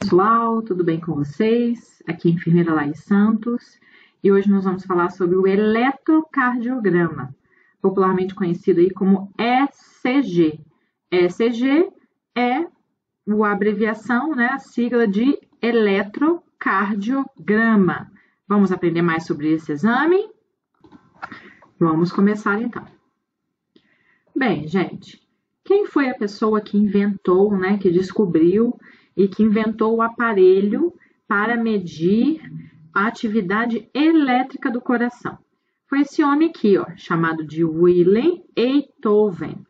Pessoal, tudo bem com vocês? Aqui é a enfermeira Laís Santos e hoje nós vamos falar sobre o eletrocardiograma, popularmente conhecido aí como ECG. ECG é a abreviação, né, a sigla de eletrocardiograma. Vamos aprender mais sobre esse exame? Vamos começar então. Bem, gente, quem foi a pessoa que inventou, né, que descobriu e que inventou o aparelho para medir a atividade elétrica do coração? Foi esse homem aqui, ó, chamado de William Einthoven.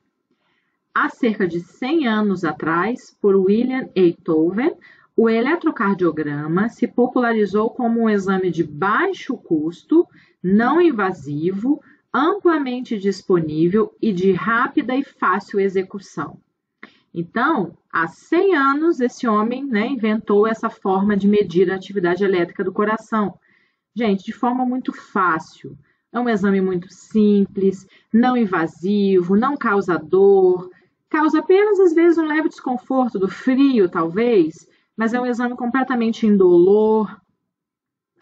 Há cerca de 100 anos atrás, por William Einthoven, o eletrocardiograma se popularizou como um exame de baixo custo, não invasivo, amplamente disponível e de rápida e fácil execução. Então, há 100 anos, esse homem, né, inventou essa forma de medir a atividade elétrica do coração. Gente, de forma muito fácil. É um exame muito simples, não invasivo, não causa dor, causa apenas, às vezes, um leve desconforto do frio, talvez, mas é um exame completamente indolor,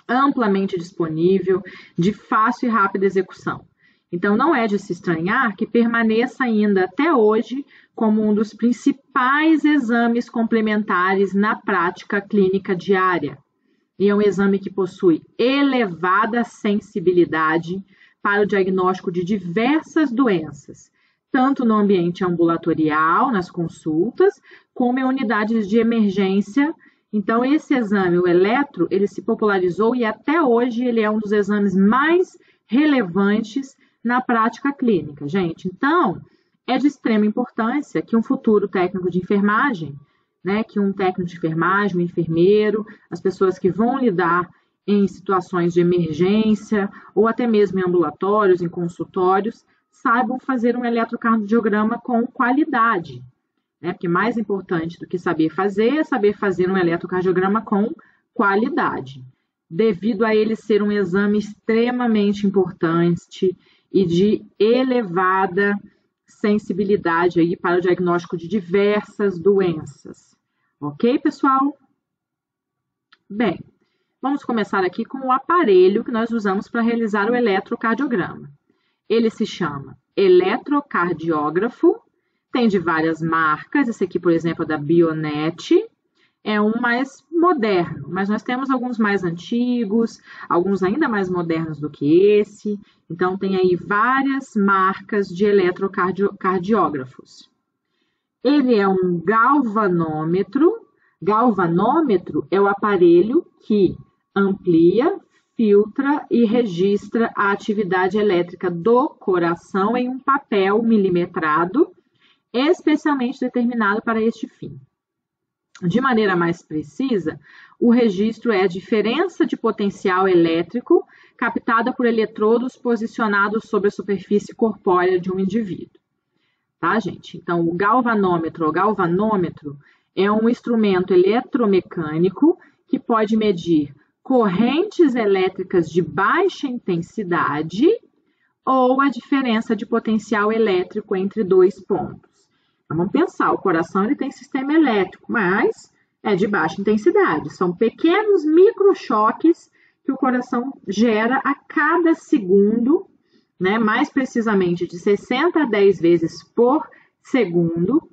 amplamente disponível, de fácil e rápida execução. Então, não é de se estranhar que permaneça ainda até hoje como um dos principais exames complementares na prática clínica diária. E é um exame que possui elevada sensibilidade para o diagnóstico de diversas doenças, tanto no ambiente ambulatorial, nas consultas, como em unidades de emergência. Então, esse exame, o eletro, ele se popularizou e até hoje ele é um dos exames mais relevantes na prática clínica, gente. Então, é de extrema importância que um futuro técnico de enfermagem, né, que um técnico de enfermagem, um enfermeiro, as pessoas que vão lidar em situações de emergência ou até mesmo em ambulatórios, em consultórios, saibam fazer um eletrocardiograma com qualidade, né? Porque mais importante do que saber fazer é saber fazer um eletrocardiograma com qualidade, devido a ele ser um exame extremamente importante e de elevada sensibilidade aí para o diagnóstico de diversas doenças. Ok, pessoal? Bem, vamos começar aqui com o aparelho que nós usamos para realizar o eletrocardiograma. Ele se chama eletrocardiógrafo, tem de várias marcas. Esse aqui, por exemplo, é da Bionet. É um mais moderno, mas nós temos alguns mais antigos, alguns ainda mais modernos do que esse. Então, tem aí várias marcas de eletrocardiógrafos. Ele é um galvanômetro. Galvanômetro é o aparelho que amplia, filtra e registra a atividade elétrica do coração em um papel milimetrado, especialmente determinado para este fim. De maneira mais precisa, o registro é a diferença de potencial elétrico captada por eletrodos posicionados sobre a superfície corpórea de um indivíduo. Tá, gente? Então, o galvanômetro ou galvanômetro é um instrumento eletromecânico que pode medir correntes elétricas de baixa intensidade ou a diferença de potencial elétrico entre dois pontos. Então, vamos pensar, o coração ele tem sistema elétrico, mas é de baixa intensidade. São pequenos microchoques que o coração gera a cada segundo, né? Mais precisamente de 60 a 10 vezes por segundo,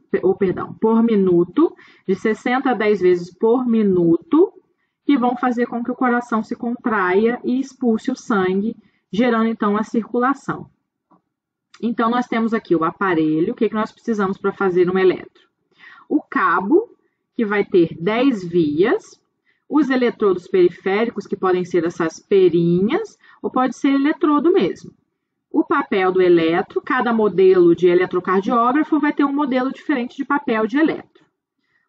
por minuto, de 60 a 10 vezes por minuto, que vão fazer com que o coração se contraia e expulse o sangue, gerando então a circulação. Então, nós temos aqui o aparelho. O que nós precisamos para fazer um eletro? O cabo, que vai ter 10 vias, os eletrodos periféricos, que podem ser essas perinhas, ou pode ser eletrodo mesmo. O papel do eletro, cada modelo de eletrocardiógrafo vai ter um modelo diferente de papel de eletro.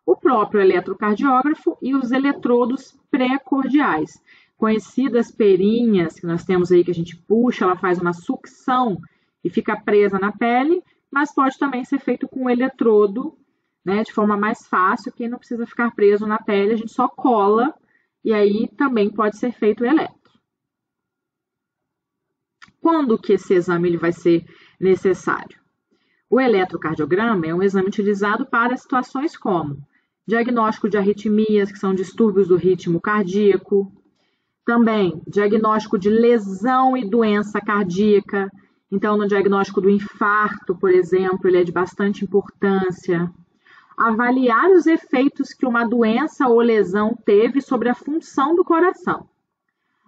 O próprio eletrocardiógrafo e os eletrodos pré-cordiais, conhecidas perinhas que nós temos aí, que a gente puxa, ela faz uma sucção e fica presa na pele, mas pode também ser feito com eletrodo, né, de forma mais fácil, que não precisa ficar preso na pele, a gente só cola e aí também pode ser feito o eletro. Quando que esse exame ele vai ser necessário? O eletrocardiograma é um exame utilizado para situações como diagnóstico de arritmias, que são distúrbios do ritmo cardíaco, também diagnóstico de lesão e doença cardíaca. Então, no diagnóstico do infarto, por exemplo, ele é de bastante importância. Avaliar os efeitos que uma doença ou lesão teve sobre a função do coração.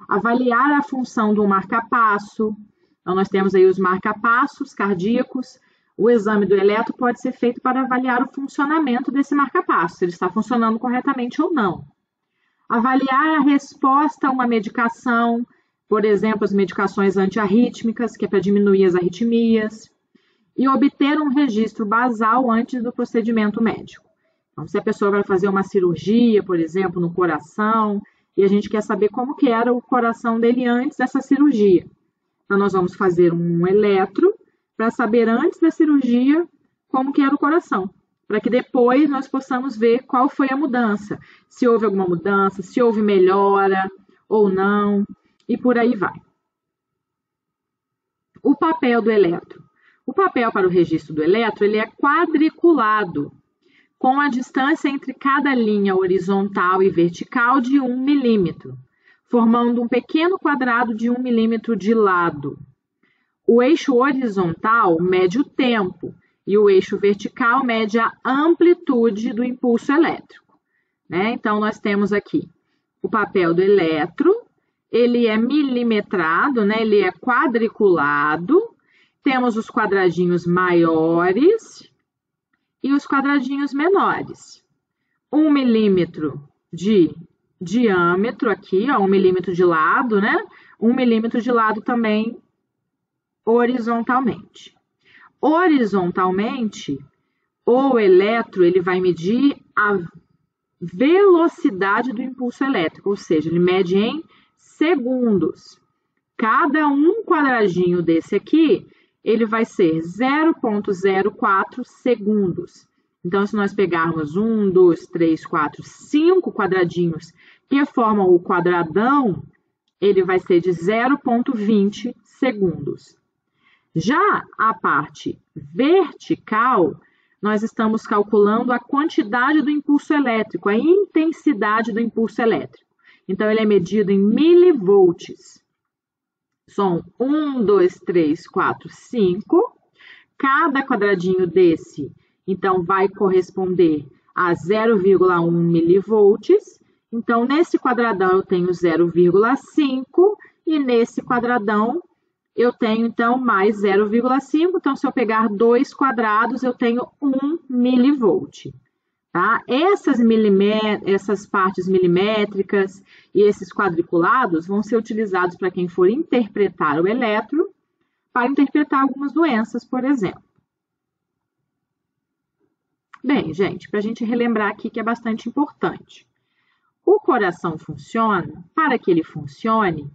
Avaliar a função do marca-passo. Então, nós temos aí os marca-passos cardíacos. O exame do eletro pode ser feito para avaliar o funcionamento desse marca-passo, se ele está funcionando corretamente ou não. Avaliar a resposta a uma medicação, por exemplo, as medicações antiarrítmicas, que é para diminuir as arritmias, e obter um registro basal antes do procedimento médico. Então, se a pessoa vai fazer uma cirurgia, por exemplo, no coração, e a gente quer saber como que era o coração dele antes dessa cirurgia. Então, nós vamos fazer um eletro para saber antes da cirurgia como que era o coração, para que depois nós possamos ver qual foi a mudança, se houve alguma mudança, se houve melhora ou não, e por aí vai. O papel do eletro. O papel para o registro do eletro, ele é quadriculado, com a distância entre cada linha horizontal e vertical de 1 milímetro, formando um pequeno quadrado de 1 milímetro de lado. O eixo horizontal mede o tempo e o eixo vertical mede a amplitude do impulso elétrico, né? Então, nós temos aqui o papel do eletro, ele é milimetrado, né? Ele é quadriculado, temos os quadradinhos maiores e os quadradinhos menores. 1 milímetro de diâmetro aqui, ó, 1 milímetro de lado, né? 1 milímetro de lado também horizontalmente. Horizontalmente, o eletro ele vai medir a velocidade do impulso elétrico, ou seja, ele mede em segundos. Cada um quadradinho desse aqui, ele vai ser 0,04 segundos. Então, se nós pegarmos 1, 2, 3, 4, 5 quadradinhos que formam o quadradão, ele vai ser de 0,20 segundos. Já a parte vertical, nós estamos calculando a quantidade do impulso elétrico, a intensidade do impulso elétrico. Então, ele é medido em milivolts. São 1, 2, 3, 4, 5. Cada quadradinho desse, então, vai corresponder a 0,1 milivolts. Então, nesse quadradão eu tenho 0,5 e nesse quadradão eu tenho, então, mais 0,5. Então, se eu pegar 2 quadrados, eu tenho 1 milivolt. Tá? Essas partes milimétricas e esses quadriculados vão ser utilizados para quem for interpretar o eletro, para interpretar algumas doenças, por exemplo. Bem, gente, para a gente relembrar aqui que é bastante importante. O coração funciona, para que ele funcione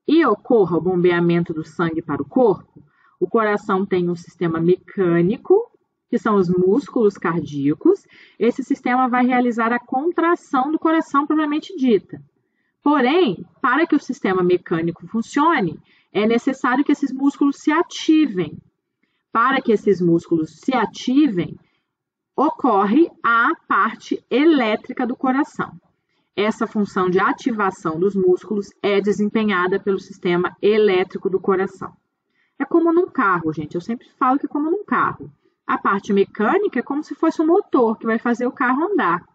e ocorra o bombeamento do sangue para o corpo, o coração tem um sistema mecânico, que são os músculos cardíacos. Esse sistema vai realizar a contração do coração propriamente dita. Porém, para que o sistema mecânico funcione, é necessário que esses músculos se ativem. Para que esses músculos se ativem, ocorre a parte elétrica do coração. Essa função de ativação dos músculos é desempenhada pelo sistema elétrico do coração. É como num carro, gente. Eu sempre falo que é como num carro. A parte mecânica é como se fosse um motor que vai fazer o carro andar.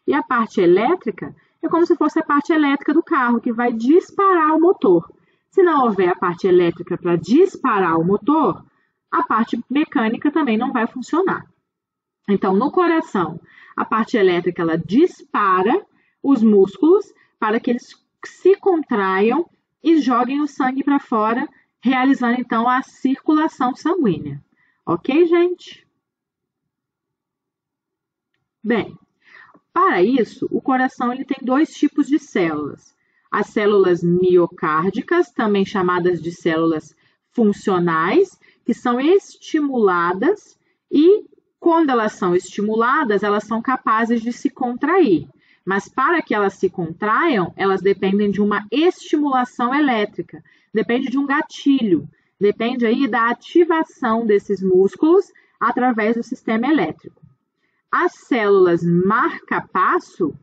E a parte elétrica é como se fosse a parte elétrica do carro, que vai disparar o motor. Se não houver a parte elétrica para disparar o motor, a parte mecânica também não vai funcionar. Então, no coração, a parte elétrica ela dispara os músculos para que eles se contraiam e joguem o sangue para fora, realizando então a circulação sanguínea. Ok, gente? Bem, para isso, o coração ele tem 2 tipos de células. As células miocárdicas, também chamadas de células funcionais, que são estimuladas e, quando elas são estimuladas, elas são capazes de se contrair. Mas para que elas se contraiam, elas dependem de uma estimulação elétrica, depende de um gatilho, depende aí da ativação desses músculos através do sistema elétrico. As células marca-passo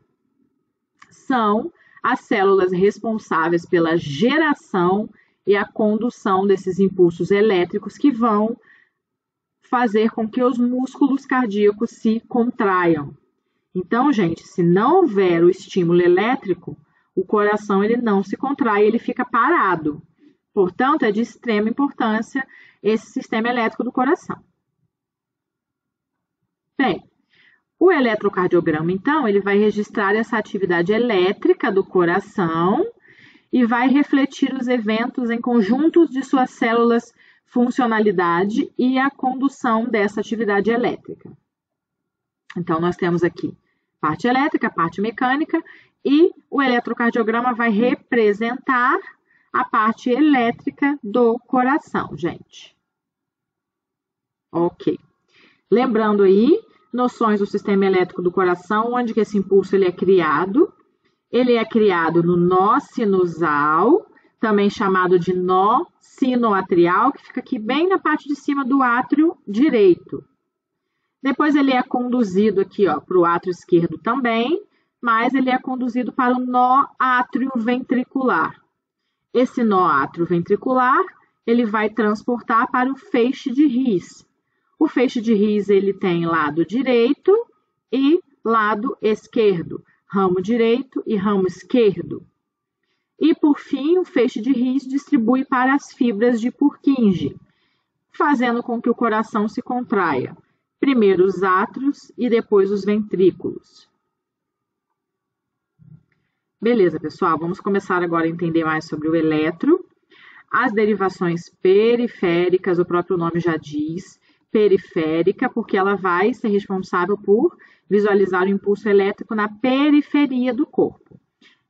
são as células responsáveis pela geração e a condução desses impulsos elétricos que vão fazer com que os músculos cardíacos se contraiam. Então, gente, se não houver o estímulo elétrico, o coração ele não se contrai, ele fica parado. Portanto, é de extrema importância esse sistema elétrico do coração. Bem, o eletrocardiograma, então, ele vai registrar essa atividade elétrica do coração e vai refletir os eventos em conjuntos de suas células, funcionalidade e a condução dessa atividade elétrica. Então, nós temos aqui parte elétrica, parte mecânica, e o eletrocardiograma vai representar a parte elétrica do coração, gente. Ok. Lembrando aí, noções do sistema elétrico do coração, onde que esse impulso ele é criado. Ele é criado no nó sinusal, também chamado de nó sinoatrial, que fica aqui bem na parte de cima do átrio direito. Depois ele é conduzido aqui para o átrio esquerdo também, mas ele é conduzido para o nó átrio-ventricular. Esse nó átrio-ventricular, ele vai transportar para o feixe de His. O feixe de His, ele tem lado direito e lado esquerdo, ramo direito e ramo esquerdo. E, por fim, o feixe de His distribui para as fibras de Purkinje, fazendo com que o coração se contraia. Primeiro os átrios e depois os ventrículos. Beleza, pessoal, vamos começar agora a entender mais sobre o eletro. As derivações periféricas, o próprio nome já diz, periférica, porque ela vai ser responsável por visualizar o impulso elétrico na periferia do corpo.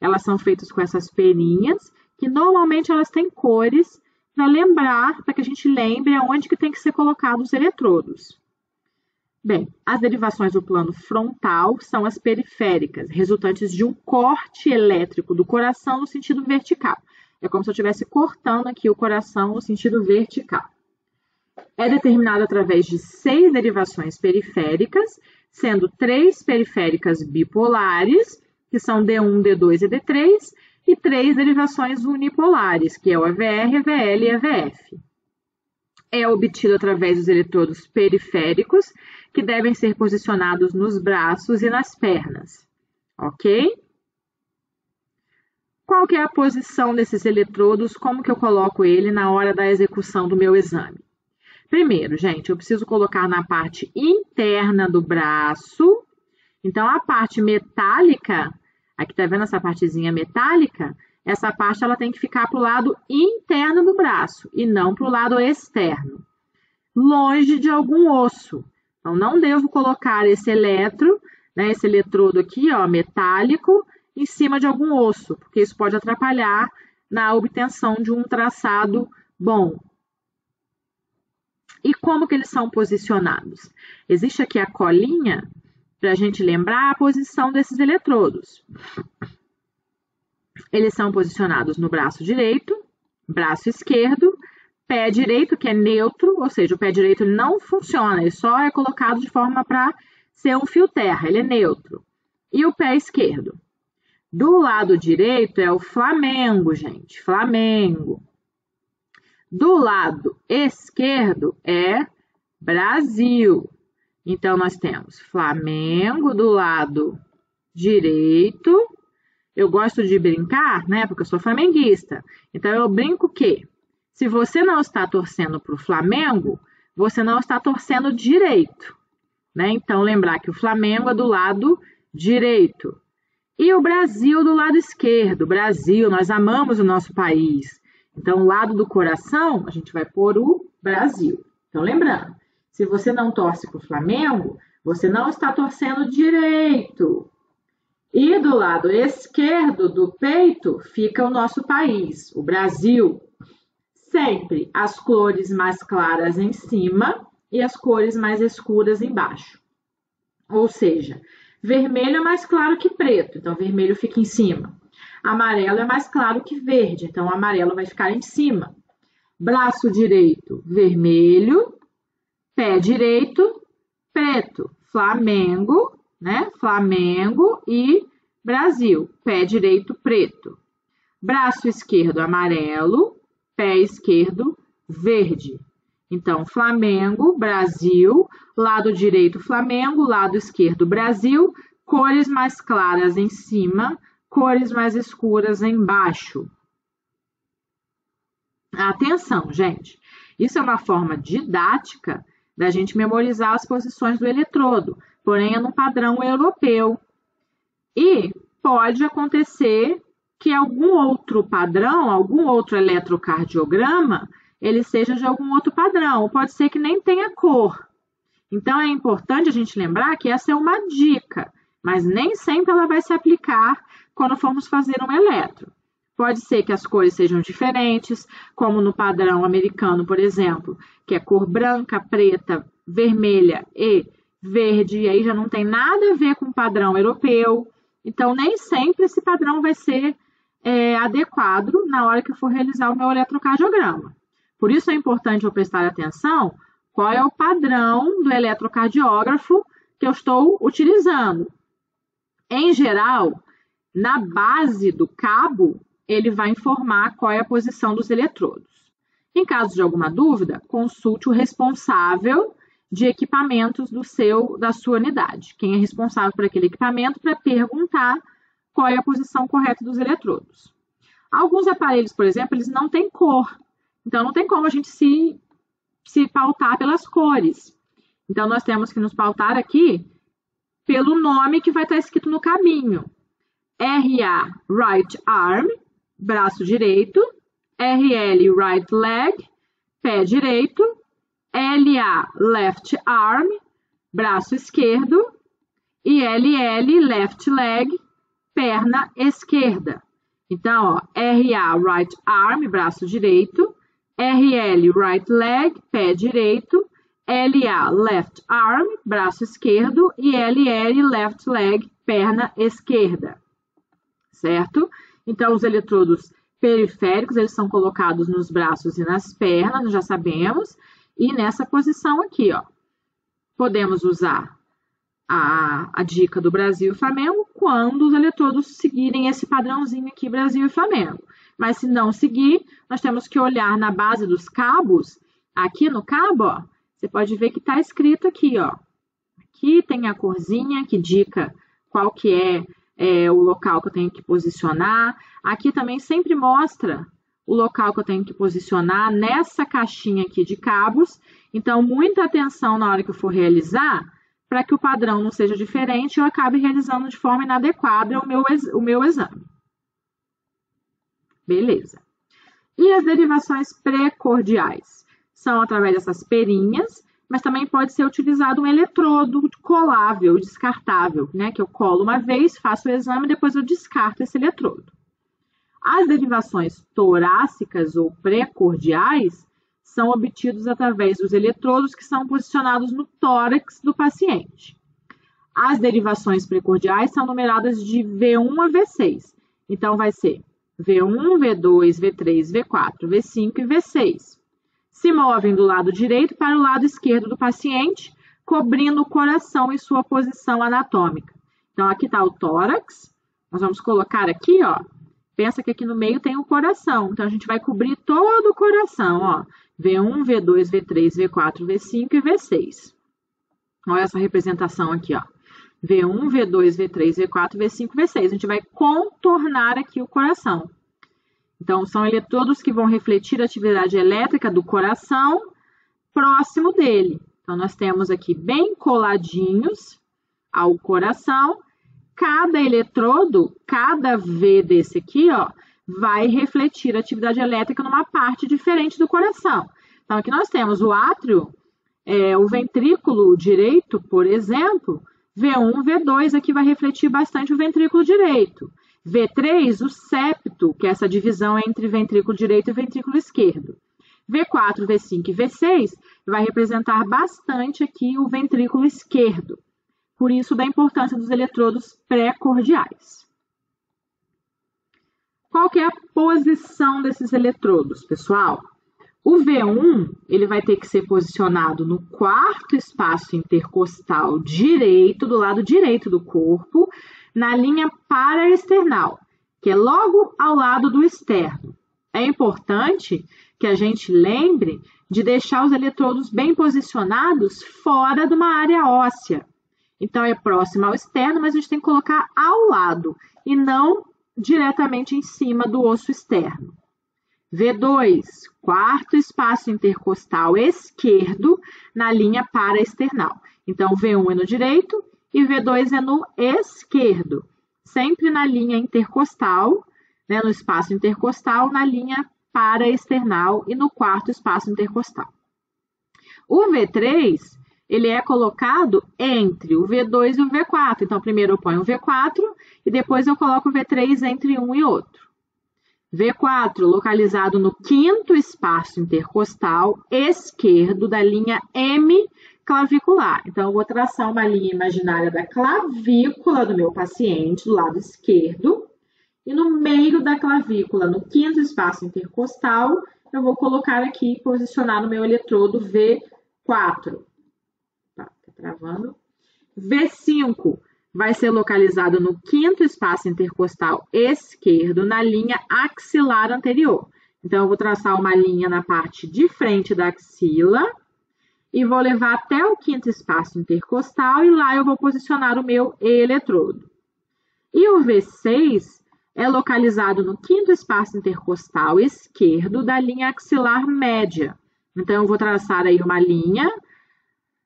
Elas são feitas com essas peninhas, que normalmente elas têm cores para que a gente lembre aonde que tem que ser colocados os eletrodos. Bem, as derivações do plano frontal são as periféricas, resultantes de um corte elétrico do coração no sentido vertical. É como se eu estivesse cortando aqui o coração no sentido vertical. É determinado através de 6 derivações periféricas, sendo 3 periféricas bipolares, que são D1, D2 e D3, e 3 derivações unipolares, que é o AVR, AVL e AVF. É obtido através dos eletrodos periféricos, que devem ser posicionados nos braços e nas pernas, ok? Qual que é a posição desses eletrodos? Como que eu coloco ele na hora da execução do meu exame? Primeiro, gente, eu preciso colocar na parte interna do braço. Então, a parte metálica, aqui tá vendo essa partezinha metálica? Essa parte ela tem que ficar para o lado interno do braço e não para o lado externo, longe de algum osso. Então, não devo colocar esse esse eletrodo aqui, metálico, em cima de algum osso, porque isso pode atrapalhar na obtenção de um traçado bom. E como que eles são posicionados? Existe aqui a colinha para a gente lembrar a posição desses eletrodos. Eles são posicionados no braço direito, braço esquerdo, pé direito, que é neutro, ou seja, o pé direito ele não funciona, ele só é colocado de forma para ser um fio terra, ele é neutro. E o pé esquerdo. Do lado direito é o Flamengo, gente, Flamengo. Do lado esquerdo é Brasil. Então, nós temos Flamengo do lado direito. Eu gosto de brincar, porque eu sou flamenguista. Então, eu brinco que se você não está torcendo para o Flamengo, você não está torcendo direito. Então, lembrar que o Flamengo é do lado direito. E o Brasil do lado esquerdo. Brasil, nós amamos o nosso país. Então, o lado do coração, a gente vai pôr o Brasil. Então, lembrando, se você não torce para o Flamengo, você não está torcendo direito. E do lado esquerdo do peito fica o nosso país, o Brasil. Sempre as cores mais claras em cima e as cores mais escuras embaixo. Ou seja, vermelho é mais claro que preto, então vermelho fica em cima. Amarelo é mais claro que verde, então o amarelo vai ficar em cima. Braço direito, vermelho. Pé direito, preto. Flamengo, né? Flamengo e Brasil. Pé direito preto. Braço esquerdo amarelo, pé esquerdo verde. Então, Flamengo, Brasil, lado direito Flamengo, lado esquerdo Brasil, cores mais claras em cima, cores mais escuras embaixo. Atenção, gente, isso é uma forma didática da gente memorizar as posições do eletrodo, porém é no padrão europeu. E pode acontecer que algum outro padrão, algum outro eletrocardiograma, ele seja de algum outro padrão, pode ser que nem tenha cor. Então, é importante a gente lembrar que essa é uma dica, mas nem sempre ela vai se aplicar quando formos fazer um eletro. Pode ser que as cores sejam diferentes, como no padrão americano, por exemplo, que é cor branca, preta, vermelha e verde, e aí já não tem nada a ver com o padrão europeu. Então, nem sempre esse padrão vai ser adequado na hora que eu for realizar o meu eletrocardiograma. Por isso é importante eu prestar atenção qual é o padrão do eletrocardiógrafo que eu estou utilizando. Em geral, na base do cabo, ele vai informar qual é a posição dos eletrodos. Em caso de alguma dúvida, consulte o responsável de equipamentos da sua unidade. Quem é responsável por aquele equipamento para perguntar qual é a posição correta dos eletrodos. Alguns aparelhos, por exemplo, eles não têm cor. Então, não tem como a gente se pautar pelas cores. Então, nós temos que nos pautar aqui pelo nome que vai estar escrito no cabinho. RA, right arm, braço direito. RL, right leg, pé direito. LA, left arm, braço esquerdo. E LL, left leg, perna esquerda. Então, ó, RA, right arm, braço direito. RL, right leg, pé direito. LA, left arm, braço esquerdo. E LL, left leg, perna esquerda. Certo? Então, os eletrodos periféricos, eles são colocados nos braços e nas pernas, nós já sabemos. E nessa posição aqui, ó, podemos usar a dica do Brasil e Flamengo quando os eletrodos seguirem esse padrãozinho aqui, Brasil e Flamengo. Mas se não seguir, nós temos que olhar na base dos cabos. Aqui no cabo, ó, você pode ver que está escrito aqui, ó. Aqui tem a corzinha que indica qual que é o local que eu tenho que posicionar. Aqui também sempre mostra o local que eu tenho que posicionar nessa caixinha aqui de cabos. Então, muita atenção na hora que eu for realizar, para que o padrão não seja diferente e eu acabe realizando de forma inadequada o meu exame. Beleza. E as derivações precordiais? São através dessas perinhas, mas também pode ser utilizado um eletrodo colável, descartável, né? Que eu colo uma vez, faço o exame e depois eu descarto esse eletrodo. As derivações torácicas ou precordiais são obtidos através dos eletrodos que são posicionados no tórax do paciente. As derivações precordiais são numeradas de V1 a V6. Então, vai ser V1, V2, V3, V4, V5 e V6. Se movem do lado direito para o lado esquerdo do paciente, cobrindo o coração em sua posição anatômica. Então, aqui está o tórax. Nós vamos colocar aqui, ó. Pensa que aqui no meio tem o coração. Então, a gente vai cobrir todo o coração, ó. V1, V2, V3, V4, V5 e V6. Olha essa representação aqui, ó. V1, V2, V3, V4, V5, V6. A gente vai contornar aqui o coração. Então, são eletrodos que vão refletir a atividade elétrica do coração próximo dele. Então, nós temos aqui bem coladinhos ao coração. Cada eletrodo, cada V desse aqui, ó, vai refletir a atividade elétrica numa parte diferente do coração. Então, aqui nós temos o átrio, o ventrículo direito, por exemplo, V1, V2, aqui vai refletir bastante o ventrículo direito. V3, o septo, que é essa divisão entre ventrículo direito e ventrículo esquerdo. V4, V5 e V6 vai representar bastante aqui o ventrículo esquerdo. Por isso, da importância dos eletrodos precordiais. Qual que é a posição desses eletrodos, pessoal? O V1, ele vai ter que ser posicionado no quarto espaço intercostal direito, do lado direito do corpo, na linha paraesternal, que é logo ao lado do externo. É importante que a gente lembre de deixar os eletrodos bem posicionados fora de uma área óssea. Então, é próximo ao externo, mas a gente tem que colocar ao lado e não diretamente em cima do osso externo. V2, quarto espaço intercostal esquerdo na linha paraesternal. Então, V1 é no direito e V2 é no esquerdo, sempre na linha intercostal, né, no espaço intercostal, na linha paraesternal e no quarto espaço intercostal. O V3, ele é colocado entre o V2 e o V4. Então, primeiro eu ponho o V4 e depois eu coloco o V3 entre um e outro. V4, localizado no quinto espaço intercostal esquerdo da linha M clavicular. Então, eu vou traçar uma linha imaginária da clavícula do meu paciente, do lado esquerdo. E no meio da clavícula, no quinto espaço intercostal, eu vou colocar aqui, posicionar no meu eletrodo V4. Tá travando. V5 vai ser localizado no quinto espaço intercostal esquerdo, na linha axilar anterior. Então, eu vou traçar uma linha na parte de frente da axila e vou levar até o quinto espaço intercostal e lá eu vou posicionar o meu eletrodo. E o V6 é localizado no quinto espaço intercostal esquerdo da linha axilar média. Então, eu vou traçar aí uma linha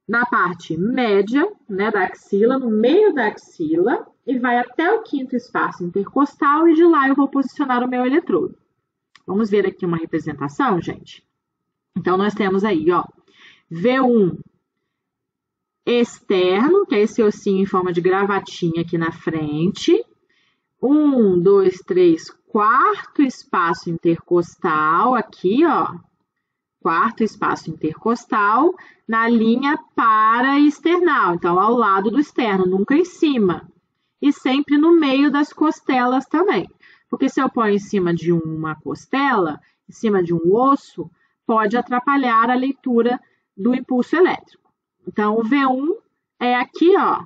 na parte média, né, da axila, no meio da axila, e vai até o quinto espaço intercostal, e de lá eu vou posicionar o meu eletrodo. Vamos ver aqui uma representação, gente? Então, nós temos aí, ó, V1 externo, que é esse ossinho em forma de gravatinha aqui na frente. 1, 2, 3, quarto espaço intercostal, aqui, ó. Quarto espaço intercostal na linha paraesternal, então ao lado do externo, nunca em cima. E sempre no meio das costelas também. Porque se eu ponho em cima de uma costela, em cima de um osso, pode atrapalhar a leitura do impulso elétrico. Então, o V1 é aqui, ó,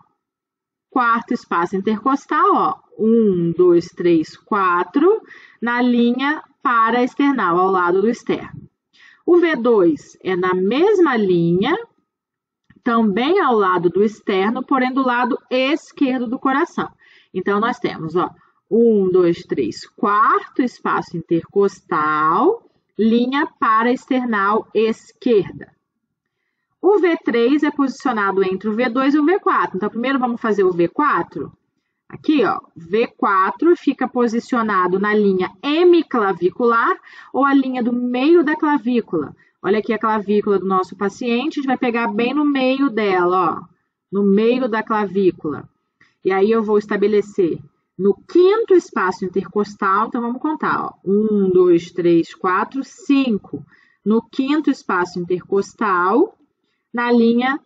quarto espaço intercostal, ó, 1, 2, 3, 4, na linha paraesternal, ao lado do externo. O V2 é na mesma linha, também ao lado do externo, porém do lado esquerdo do coração. Então, nós temos, ó, 1, 2, 3, quarto espaço intercostal, linha paraesternal esquerda. O V3 é posicionado entre o V2 e o V4. Então, primeiro vamos fazer o V4. Aqui, ó, V4 fica posicionado na linha hemiclavicular ou a linha do meio da clavícula. Olha aqui a clavícula do nosso paciente, a gente vai pegar bem no meio dela, ó, no meio da clavícula. E aí eu vou estabelecer no quinto espaço intercostal, então vamos contar, ó, 1, 2, 3, 4, 5. No quinto espaço intercostal, na linha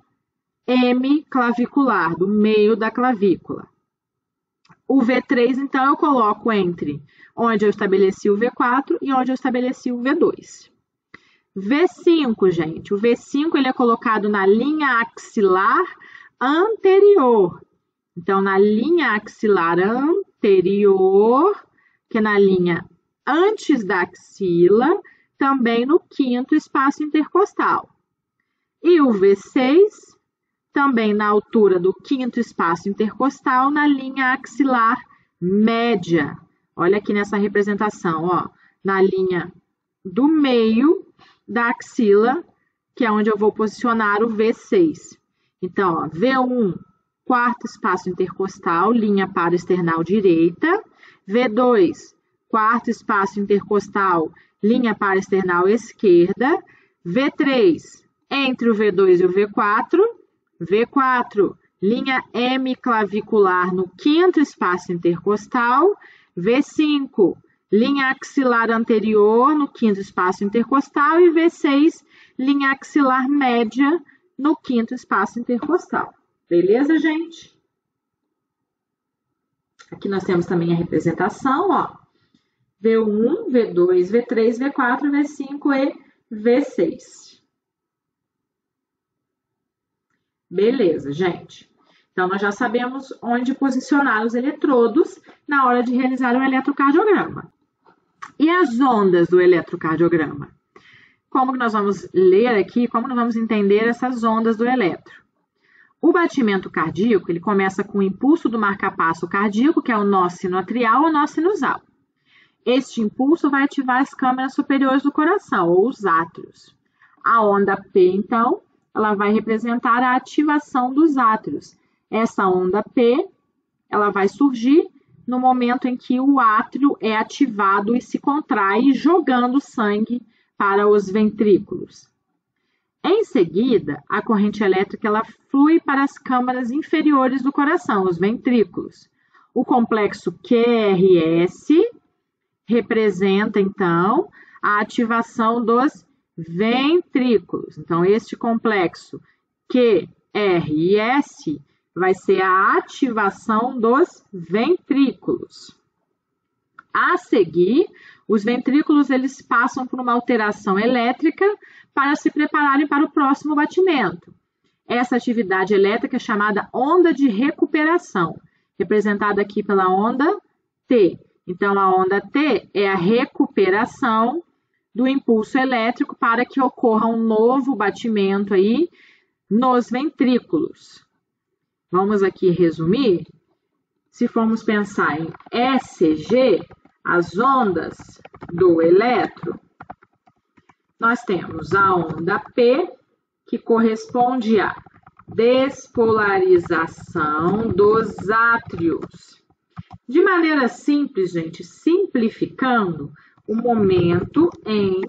hemiclavicular, do meio da clavícula. O V3, então, eu coloco entre onde eu estabeleci o V4 e onde eu estabeleci o V2. V5, gente. O V5 ele é colocado na linha axilar anterior. Então, na linha axilar anterior, que é na linha antes da axila, também no quinto espaço intercostal. E o V6, também na altura do quinto espaço intercostal, na linha axilar média. Olha aqui nessa representação, ó, na linha do meio da axila, que é onde eu vou posicionar o V6. Então, ó, V1, quarto espaço intercostal, linha paraesternal direita. V2, quarto espaço intercostal, linha paraesternal esquerda. V3, entre o V2 e o V4. V4, linha hemiclavicular no quinto espaço intercostal. V5, linha axilar anterior no quinto espaço intercostal. E V6, linha axilar média no quinto espaço intercostal. Beleza, gente? Aqui nós temos também a representação, ó. V1, V2, V3, V4, V5 e V6. Beleza, gente. Então, nós já sabemos onde posicionar os eletrodos na hora de realizar o eletrocardiograma. E as ondas do eletrocardiograma? Como que nós vamos ler aqui, como nós vamos entender essas ondas do eletro? O batimento cardíaco, ele começa com o impulso do marcapasso cardíaco, que é o nó sinoatrial ou nó sinusal. Este impulso vai ativar as câmaras superiores do coração, ou os átrios. A onda P, então, ela vai representar a ativação dos átrios. Essa onda P, ela vai surgir no momento em que o átrio é ativado e se contrai, jogando sangue para os ventrículos. Em seguida, a corrente elétrica ela flui para as câmaras inferiores do coração, os ventrículos. O complexo QRS representa, então, a ativação dos ventrículos. Então, este complexo QRS vai ser a ativação dos ventrículos. A seguir, os ventrículos eles passam por uma alteração elétrica para se prepararem para o próximo batimento. Essa atividade elétrica é chamada onda de recuperação, representada aqui pela onda T. Então, a onda T é a recuperação do impulso elétrico para que ocorra um novo batimento aí nos ventrículos. Vamos aqui resumir. Se formos pensar em ECG, as ondas do eletro, nós temos a onda P, que corresponde à despolarização dos átrios. De maneira simples, gente, simplificando, o momento em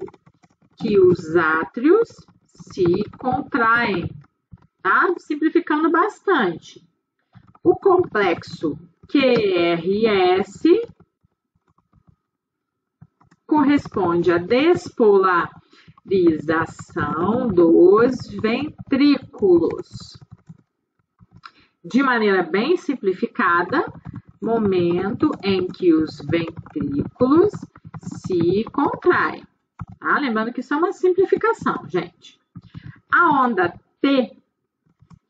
que os átrios se contraem, tá? Simplificando bastante. O complexo QRS corresponde à despolarização dos ventrículos. De maneira bem simplificada, momento em que os ventrículos se contraem. Tá? Lembrando que isso é uma simplificação, gente. A onda T,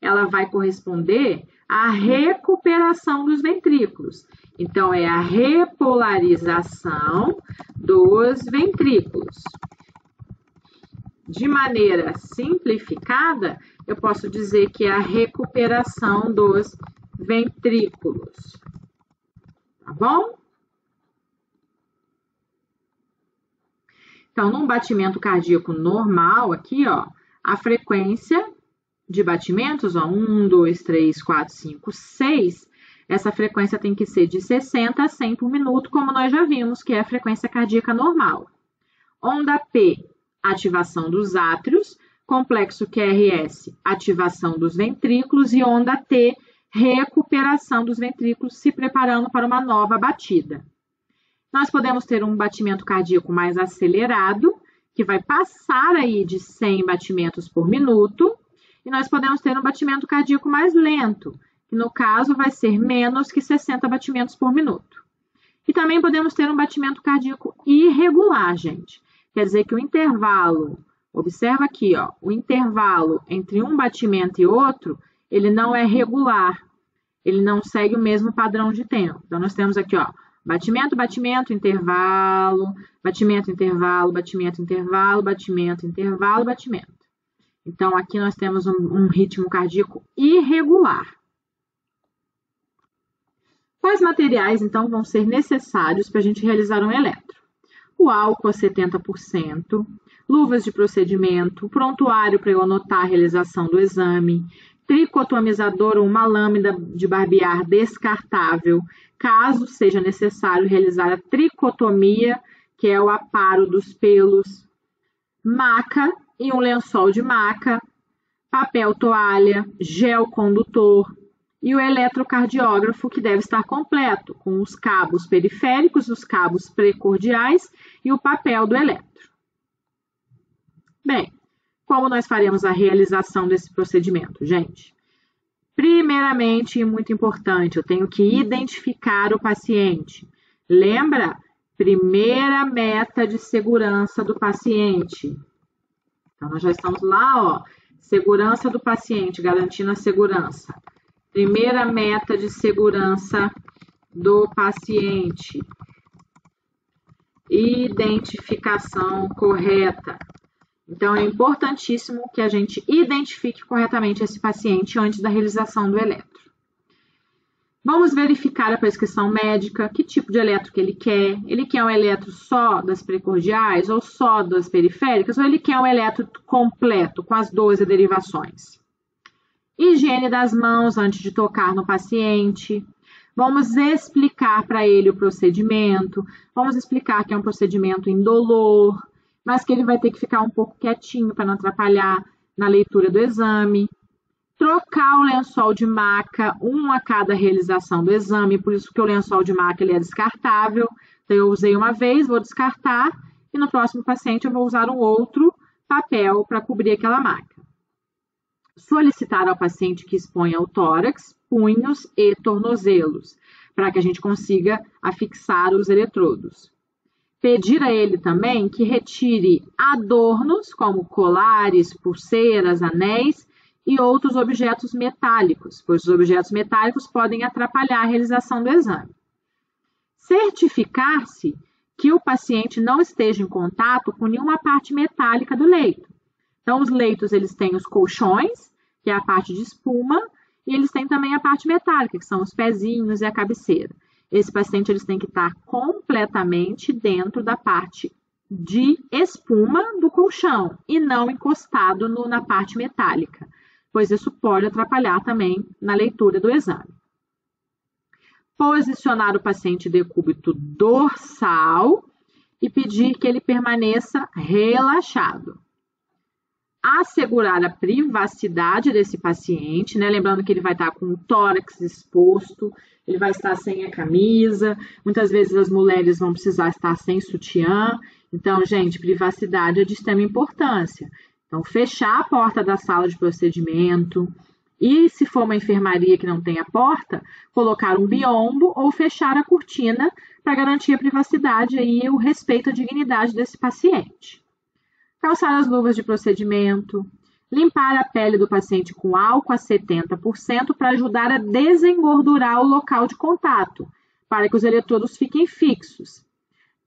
ela vai corresponder à recuperação dos ventrículos. Então, é a repolarização dos ventrículos. De maneira simplificada, eu posso dizer que é a recuperação dos ventrículos. Tá bom? Então, num batimento cardíaco normal, aqui, ó, a frequência de batimentos, ó, 1, 2, 3, 4, 5, 6, essa frequência tem que ser de 60 a 100 por minuto, como nós já vimos, que é a frequência cardíaca normal. Onda P, ativação dos átrios, complexo QRS, ativação dos ventrículos e onda T, recuperação dos ventrículos, se preparando para uma nova batida. Nós podemos ter um batimento cardíaco mais acelerado, que vai passar aí de 100 batimentos por minuto, e nós podemos ter um batimento cardíaco mais lento, que no caso vai ser menos que 60 batimentos por minuto. E também podemos ter um batimento cardíaco irregular, gente. Quer dizer que o intervalo, observa aqui, ó, o intervalo entre um batimento e outro, ele não é regular, ele não segue o mesmo padrão de tempo. Então, nós temos aqui, ó, batimento, batimento, intervalo, batimento, intervalo, batimento, intervalo, batimento, intervalo, batimento. Então, aqui nós temos um ritmo cardíaco irregular. Quais materiais, então, vão ser necessários para a gente realizar um eletro? O álcool a 70%, luvas de procedimento, prontuário para eu anotar a realização do exame, tricotomizador ou uma lâmina de barbear descartável, caso seja necessário realizar a tricotomia, que é o aparo dos pelos, maca e um lençol de maca, papel toalha, gel condutor e o eletrocardiógrafo, que deve estar completo, com os cabos periféricos, os cabos precordiais e o papel do eletro. Bem, como nós faremos a realização desse procedimento, gente? Primeiramente, e muito importante, eu tenho que identificar o paciente. Lembra? Primeira meta de segurança do paciente. Então, nós já estamos lá, ó, segurança do paciente, garantindo a segurança. Primeira meta de segurança do paciente. Identificação correta. Então, é importantíssimo que a gente identifique corretamente esse paciente antes da realização do eletro. Vamos verificar a prescrição médica, que tipo de eletro que ele quer. Ele quer um eletro só das precordiais ou só das periféricas, ou ele quer um eletro completo, com as 12 derivações. Higiene das mãos antes de tocar no paciente. Vamos explicar para ele o procedimento. Vamos explicar que é um procedimento indolor, mas que ele vai ter que ficar um pouco quietinho para não atrapalhar na leitura do exame. Trocar o lençol de maca, um a cada realização do exame, por isso que o lençol de maca ele é descartável. Então, eu usei uma vez, vou descartar, e no próximo paciente eu vou usar um outro papel para cobrir aquela maca. Solicitar ao paciente que exponha o tórax, punhos e tornozelos, para que a gente consiga afixar os eletrodos. Pedir a ele também que retire adornos, como colares, pulseiras, anéis, e outros objetos metálicos, pois os objetos metálicos podem atrapalhar a realização do exame. Certificar-se que o paciente não esteja em contato com nenhuma parte metálica do leito. Então, os leitos eles têm os colchões, que é a parte de espuma, e eles têm também a parte metálica, que são os pezinhos e a cabeceira. Esse paciente eles têm que estar completamente dentro da parte de espuma do colchão e não encostado na parte metálica, pois isso pode atrapalhar também na leitura do exame. Posicionar o paciente de decúbito dorsal e pedir que ele permaneça relaxado. Assegurar a privacidade desse paciente, né? Lembrando que ele vai estar com o tórax exposto, ele vai estar sem a camisa, muitas vezes as mulheres vão precisar estar sem sutiã. Então, gente, privacidade é de extrema importância. Então, fechar a porta da sala de procedimento e, se for uma enfermaria que não tem a porta, colocar um biombo ou fechar a cortina para garantir a privacidade e o respeito à dignidade desse paciente. Calçar as luvas de procedimento, limpar a pele do paciente com álcool a 70% para ajudar a desengordurar o local de contato, para que os eletrodos fiquem fixos.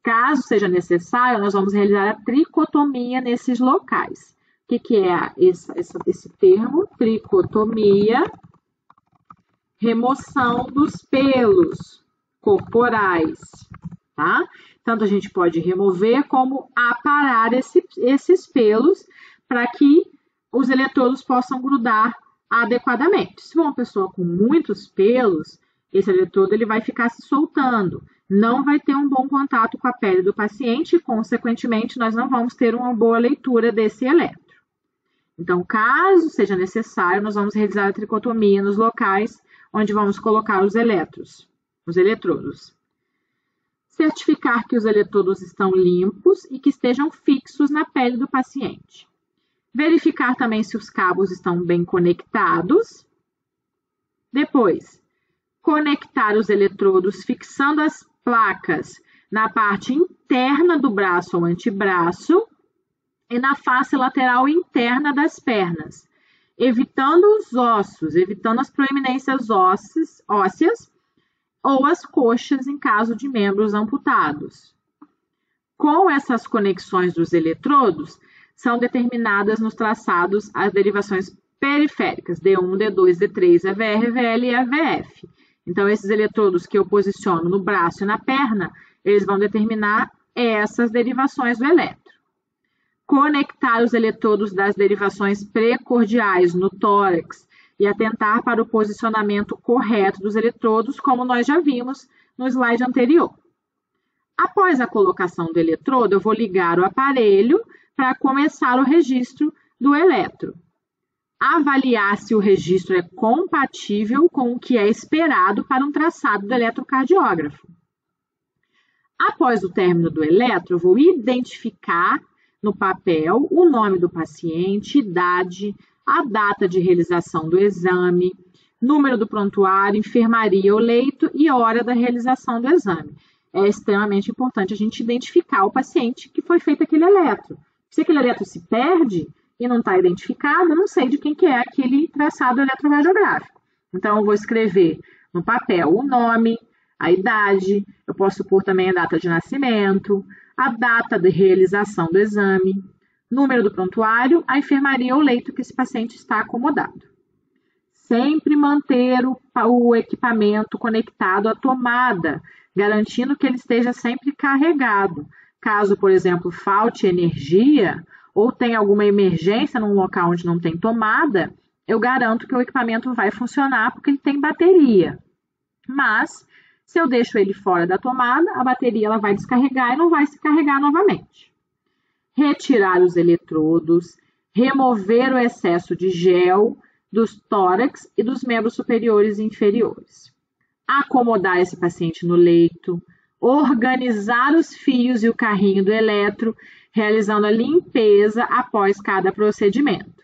Caso seja necessário, nós vamos realizar a tricotomia nesses locais. O que é esse termo? Tricotomia, remoção dos pelos corporais, tá? Tanto a gente pode remover como aparar esses pelos para que os eletrodos possam grudar adequadamente. Se for uma pessoa com muitos pelos, esse eletrodo ele vai ficar se soltando, não vai ter um bom contato com a pele do paciente e, consequentemente, nós não vamos ter uma boa leitura desse eletro. Então, caso seja necessário, nós vamos realizar a tricotomia nos locais onde vamos colocar os eletrodos. Certificar que os eletrodos estão limpos e que estejam fixos na pele do paciente. Verificar também se os cabos estão bem conectados. Depois, conectar os eletrodos fixando as placas na parte interna do braço ou antebraço e na face lateral interna das pernas, evitando os ossos, evitando as proeminências ósseas ou as coxas em caso de membros amputados. Com essas conexões dos eletrodos, são determinadas nos traçados as derivações periféricas, D1, D2, D3, AVR, VL e AVF. Então, esses eletrodos que eu posiciono no braço e na perna, eles vão determinar essas derivações do eletro. Conectar os eletrodos das derivações precordiais no tórax e atentar para o posicionamento correto dos eletrodos, como nós já vimos no slide anterior. Após a colocação do eletrodo, eu vou ligar o aparelho para começar o registro do eletro. Avaliar se o registro é compatível com o que é esperado para um traçado do eletrocardiógrafo. Após o término do eletro, eu vou identificar no papel o nome do paciente, idade, a data de realização do exame, número do prontuário, enfermaria ou leito e hora da realização do exame. É extremamente importante a gente identificar o paciente que foi feito aquele eletro. Se aquele eletro se perde, e não está identificado, eu não sei de quem que é aquele traçado eletrocardiográfico. Então, eu vou escrever no papel o nome, a idade, eu posso pôr também a data de nascimento, a data de realização do exame, número do prontuário, a enfermaria ou leito que esse paciente está acomodado. Sempre manter o equipamento conectado à tomada, garantindo que ele esteja sempre carregado. Caso, por exemplo, falte energia ou tenha alguma emergência num local onde não tem tomada, eu garanto que o equipamento vai funcionar porque ele tem bateria. Mas, se eu deixo ele fora da tomada, a bateria ela vai descarregar e não vai se carregar novamente. Retirar os eletrodos, remover o excesso de gel dos tórax e dos membros superiores e inferiores. Acomodar esse paciente no leito, organizar os fios e o carrinho do eletro, realizando a limpeza após cada procedimento.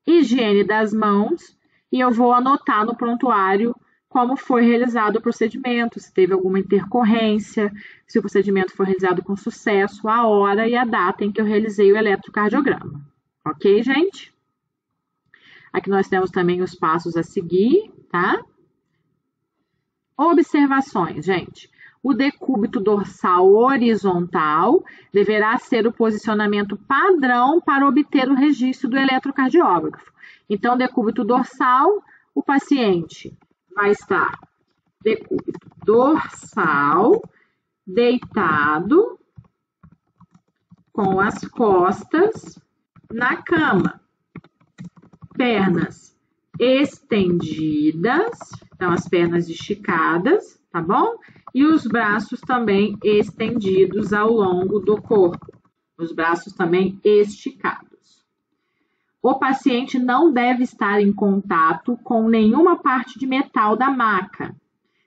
Higiene das mãos, e eu vou anotar no prontuário como foi realizado o procedimento, se teve alguma intercorrência, se o procedimento foi realizado com sucesso, a hora e a data em que eu realizei o eletrocardiograma. Ok, gente? Aqui nós temos também os passos a seguir, tá? Observações, gente. O decúbito dorsal horizontal deverá ser o posicionamento padrão para obter o registro do eletrocardiógrafo. Então, decúbito dorsal, o paciente vai estar decúbito dorsal, deitado, com as costas na cama. Pernas estendidas, então as pernas esticadas, tá bom? E os braços também estendidos ao longo do corpo, os braços também esticados. O paciente não deve estar em contato com nenhuma parte de metal da maca.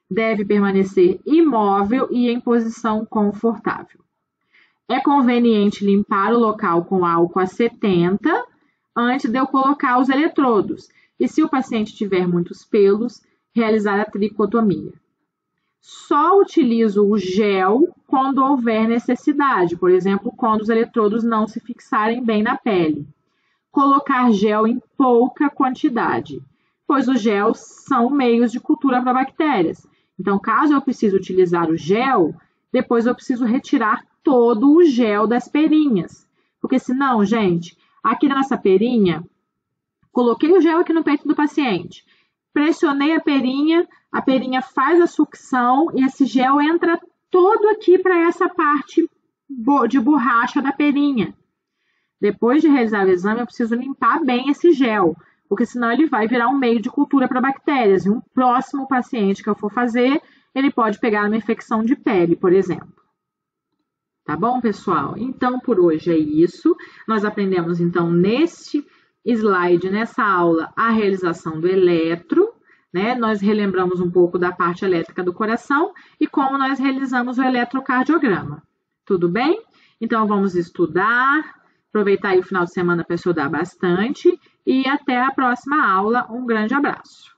Deve permanecer imóvel e em posição confortável. É conveniente limpar o local com álcool a 70 antes de eu colocar os eletrodos. E se o paciente tiver muitos pelos, realizar a tricotomia. Só utilizo o gel quando houver necessidade, por exemplo, quando os eletrodos não se fixarem bem na pele. Colocar gel em pouca quantidade, pois os gels são meios de cultura para bactérias. Então, caso eu precise utilizar o gel, depois eu preciso retirar todo o gel das perinhas. Porque senão, gente, aqui nessa perinha, coloquei o gel aqui no peito do paciente, pressionei a perinha faz a sucção e esse gel entra todo aqui para essa parte de borracha da perinha. Depois de realizar o exame, eu preciso limpar bem esse gel, porque senão ele vai virar um meio de cultura para bactérias. E um próximo paciente que eu for fazer, ele pode pegar uma infecção de pele, por exemplo. Tá bom, pessoal? Então, por hoje é isso. Nós aprendemos, então, neste slide, nessa aula, a realização do eletro, né? Nós relembramos um pouco da parte elétrica do coração e como nós realizamos o eletrocardiograma. Tudo bem? Então, vamos estudar, aproveitar aí o final de semana para estudar bastante e até a próxima aula. Um grande abraço.